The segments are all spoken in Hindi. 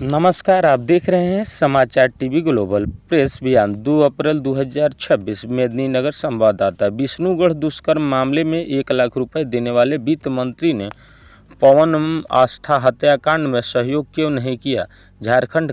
नमस्कार, आप देख रहे हैं समाचार टीवी ग्लोबल। प्रेस बयान 2 अप्रैल 2026। मेदिनीनगर संवाददाता। विष्णुगढ़ दुष्कर्म मामले में 1 लाख रुपए देने वाले वित्त मंत्री ने पवन आस्था हत्याकांड में सहयोग क्यों नहीं किया? झारखंड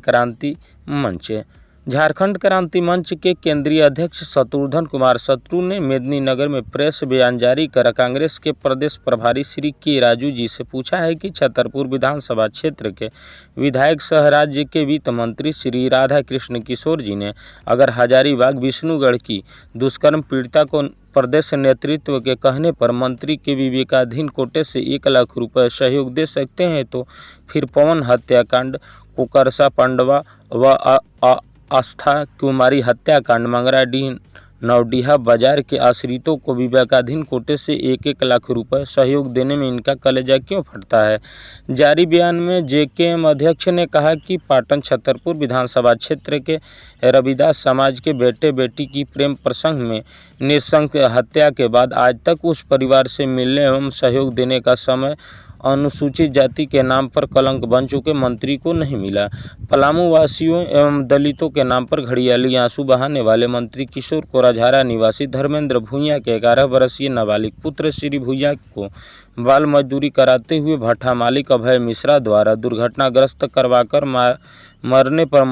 क्रांति मंच के केंद्रीय अध्यक्ष शत्रुघ्न कुमार शत्रु ने मेदिनीनगर में प्रेस बयान जारी कर कांग्रेस के प्रदेश प्रभारी श्री के राजू जी से पूछा है कि छतरपुर विधानसभा क्षेत्र के विधायक सह राज्य के वित्त मंत्री श्री राधा कृष्ण किशोर जी ने अगर हजारीबाग विष्णुगढ़ की दुष्कर्म पीड़िता को प्रदेश नेतृत्व के कहने पर मंत्री के विवेकाधीन कोटे से 1 लाख रुपए सहयोग दे सकते हैं, तो फिर पवन हत्याकांड, कुकरसा पंडवा व आस्था कुमारी हत्याकांड, मंगराडीह नवडीहा बाजार के आश्रितों को विवेकाधीन कोटे से 1-1 लाख रुपए सहयोग देने में इनका कलेजा क्यों फटता है? जारी बयान में जेकेएम अध्यक्ष ने कहा कि पाटन छतरपुर विधानसभा क्षेत्र के रविदास समाज के बेटे बेटी की प्रेम प्रसंग में नृशंस हत्या के बाद आज तक उस परिवार से मिलने एवं सहयोग देने का समय अनुसूचित जाति के नाम पर कलंक बन चुके मंत्री को नहीं मिला। पलामू वासियों एवं दलितों के नाम पर घड़ियाली आंसू बहाने वाले मंत्री किशोर को राजहारा निवासी धर्मेंद्र भूइयां के 11 वर्षीय नाबालिग पुत्र श्री भूइयां को बाल मजदूरी कराते हुए भट्ठा मालिक अभय मिश्रा द्वारा दुर्घटनाग्रस्त करवाकर मरने पर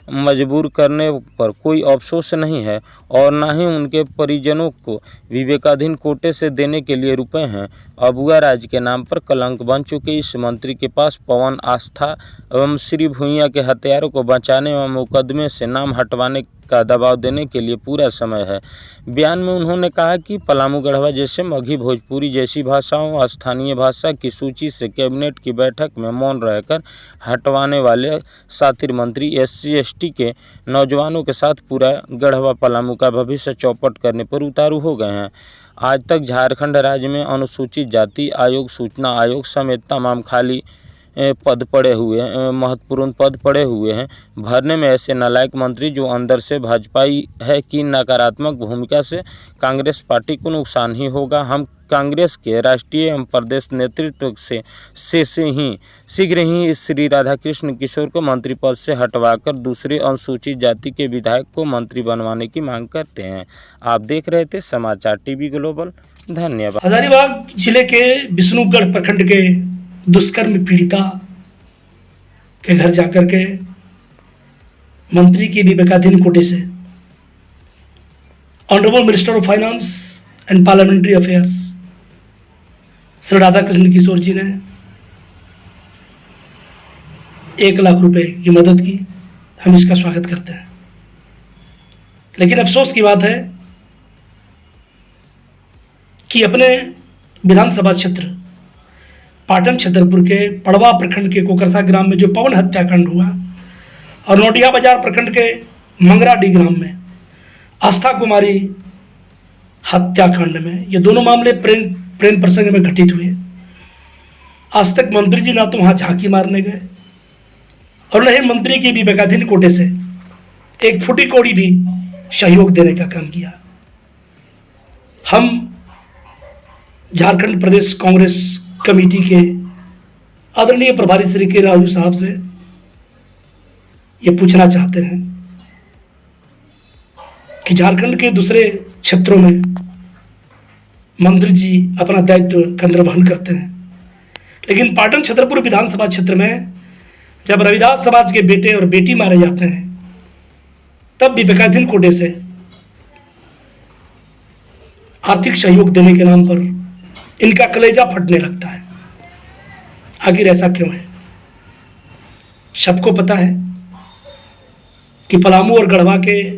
मजबूर करने पर कोई अफसोस नहीं है और न ही उनके परिजनों को विवेकाधीन कोटे से देने के लिए रुपए हैं। अबुआ राज के नाम पर कलंक बन चुके इस मंत्री के पास पवन आस्था एवं श्री भूइयां के हत्यारों को बचाने एवं मुकदमे से नाम हटवाने का दबाव देने के लिए पूरा समय है। बयान में उन्होंने कहा कि पलामू गढ़वा जैसे मगही भोजपुरी जैसी भाषाओं स्थानीय भाषा की सूची से कैबिनेट की बैठक में मौन रहकर हटवाने वाले सातिर मंत्री SC/ST के नौजवानों के साथ पूरा गढ़वा पलामू का भविष्य चौपट करने पर उतारू हो गए हैं। आज तक झारखंड राज्य में अनुसूचित जाति आयोग, सूचना आयोग समेत तमाम खाली महत्वपूर्ण पद पड़े हुए हैं। भरने में ऐसे नालायक मंत्री जो अंदर से भाजपाई है की नकारात्मक भूमिका से कांग्रेस पार्टी को नुकसान ही होगा। हम कांग्रेस के राष्ट्रीय एवं प्रदेश नेतृत्व से शीघ्र ही श्री राधाकृष्ण किशोर को मंत्री पद से हटवाकर दूसरे अनुसूचित जाति के विधायक को मंत्री बनवाने की मांग करते हैं। आप देख रहे थे समाचार टीवी ग्लोबल। धन्यवाद। हजारीबाग जिले के विष्णुगढ़ प्रखंड के दुष्कर्म पीड़िता के घर जाकर के मंत्री की विवेकाधीन कोटे से honourable minister of finance and parliamentary affairs Shri Radhakrishna Kishore ji ने 1 लाख रुपए की मदद की। हम इसका स्वागत करते हैं, लेकिन अफसोस की बात है कि अपने विधानसभा क्षेत्र पाटन छतरपुर के पड़वा प्रखंड के कोकरसा ग्राम में जो पवन हत्याकांड हुआ और नौडिया बाजार प्रखंड के मंगराडीह ग्राम में आस्था कुमारी हत्याकांड में, ये दोनों मामले प्रेम प्रसंग में घटित हुए। आज तक मंत्री जी ना तो वहां झांकी मारने गए और न ही मंत्री की विवेकाधीन कोटे से 1 फुटी कौड़ी भी सहयोग देने का काम किया। हम झारखंड प्रदेश कांग्रेस कमेटी के आदरणीय प्रभारी श्री के राजू साहब से ये पूछना चाहते हैं कि झारखंड के दूसरे क्षेत्रों में मंत्री जी अपना दायित्व का निर्वहन करते हैं, लेकिन पाटन छतरपुर विधानसभा क्षेत्र में जब रविदास समाज के बेटे और बेटी मारे जाते हैं तब विवेकाधीन कोटे से आर्थिक सहयोग देने के नाम पर इनका कलेजा फटने लगता है। आखिर ऐसा क्यों है? सबको पता है कि पलामू और गढ़वा के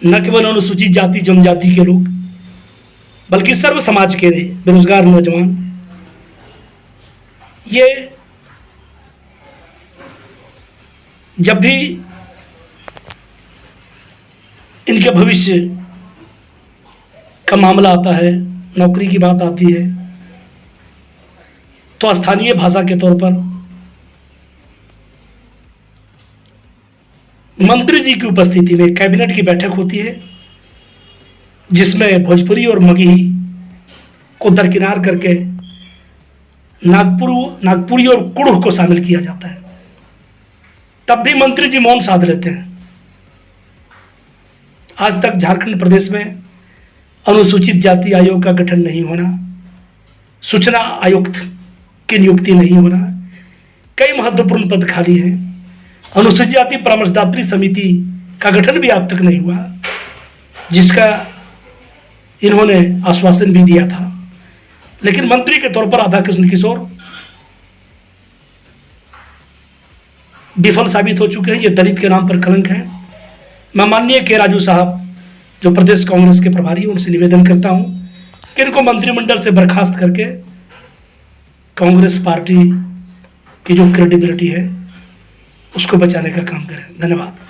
न केवल अनुसूचित जाति जनजाति के लोग बल्कि सर्व समाज के बेरोजगार नौजवान ये जब भी इनके भविष्य का मामला आता है, नौकरी की बात आती है, तो स्थानीय भाषा के तौर पर मंत्री जी की उपस्थिति में कैबिनेट की बैठक होती है जिसमें भोजपुरी और मगही को दरकिनार करके नागपुरी और कुड़ुह को शामिल किया जाता है, तब भी मंत्री जी मौन साध लेते हैं। आज तक झारखंड प्रदेश में अनुसूचित जाति आयोग का गठन नहीं होना, सूचना आयुक्त की नियुक्ति नहीं होना, कई महत्वपूर्ण पद खाली हैं, अनुसूचित जाति परामर्शदात्री समिति का गठन भी अब तक नहीं हुआ, जिसका इन्होंने आश्वासन भी दिया था, लेकिन मंत्री के तौर पर राधाकृष्ण किशोर विफल साबित हो चुके हैं। ये दलित के नाम पर कलंक है। मैं माननीय के राजू साहब जो प्रदेश कांग्रेस के प्रभारी हैं, उनसे निवेदन करता हूं कि इनको मंत्रिमंडल से बर्खास्त करके कांग्रेस पार्टी की जो क्रेडिबिलिटी है उसको बचाने का काम करें। धन्यवाद।